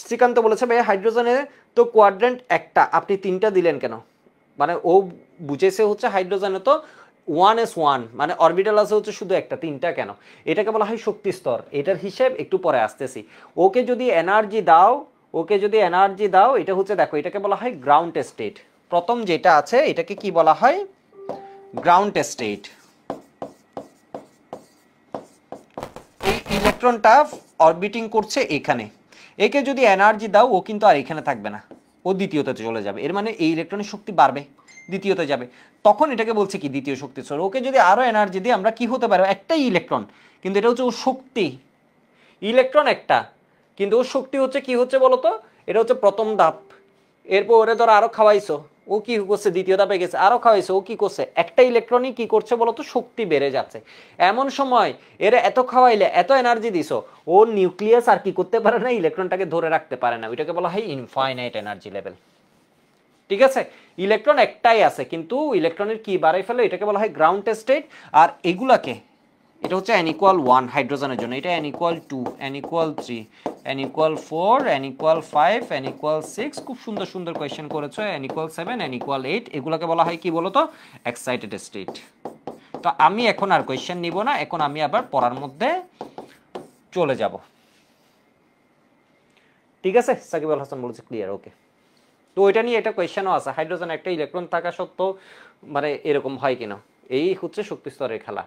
শ্রীকান্ত বলেছে ভাই হাইড্রোজেনে তো কোয়াড্রেন্ট একটা, আপনি 3টা দিলেন কেন? মানে ও বুঝেছে হচ্ছে হাইড্রোজেনে তো 1s1, মানে অরবিটাল আছে হচ্ছে শুধু একটা, 3টা কেন? এটাকে বলা হয় শক্তি স্তর। এটার হিসেব একটু পরে আসতেছি। ওকে যদি এনার্জি দাও, এটা হচ্ছে দেখো, এটাকে বলা হয় গ্রাউন্ড স্টেট। প্রথম যেটা আছে এটাকে কি বলা হয়? Ground state. এই ইলেকট্রনটা অরবিটিং করছে এখানে, একে যদি এনার্জি দাও ও কিন্তু আর এখানে থাকবে না, ও দ্বিতীয়তে চলে যাবে। এর মানে এই ইলেকট্রনের শক্তি বাড়বে, দ্বিতীয়তে যাবে। তখন এটাকে বলছে কি দ্বিতীয় শক্তি স্তর। ওকে যদি আরো এনার্জি দিই আমরা কি হতে পারে, একটাই ইলেকট্রন কিন্তু এটা হচ্ছে ওর শক্তি, ইলেকট্রন একটা কিন্তু ওর শক্তি হচ্ছে কি হচ্ছে বলতো, এটা হচ্ছে প্রথম ধাপ। এরপর ওরে ধর আরো খাওয়াইছো, ও কি করছে, দ্বিতীয় ধাপে গেছে, আরো খাওয়াইছো, ও কি করছে, একটা ইলেকট্রনই কি করছে বলতো, শক্তি বেড়ে যাচ্ছে। এমন সময় এর এত খাওয়াইলে, এত এনার্জি দিছো, ও নিউক্লিয়াস আর কি করতে পারে না, ইলেকট্রনটাকে ধরে রাখতে পারে না। ওইটাকে বলা হয় ইনফাইনাইট এনার্জি লেভেল। ঠিক আছে, ইলেকট্রন একটাই আছে কিন্তু ইলেকট্রনের কি বাড়াই ফেলে, এটাকে বলা হয় গ্রাউন্ড স্টেট। আর এগুলাকে, এটা হচ্ছে n=1 হাইড্রোজেনের জন্য, এটা n=2, n=3, n=4, n=5, n=6। খুব সুন্দর সুন্দর কোয়েশ্চেন করেছো, n=7, n=8। এগুলোকে বলা হয় কি বলতো, এক্সাইটেড স্টেট। তো আমি এখন আর কোয়েশ্চেন নিব না, এখন আমি আবার পড়ার মধ্যে চলে যাব। ঠিক আছে, সাকিব আল হাসান বলেছে ক্লিয়ার, ওকে। তো ওইটা নিয়ে একটা কোয়েশ্চেনও আছে, হাইড্রোজেন একটা ইলেকট্রন থাকা সত্ত্বেও মানে এরকম হয় কিনা, এই হচ্ছে শক্তি স্তরের খেলা।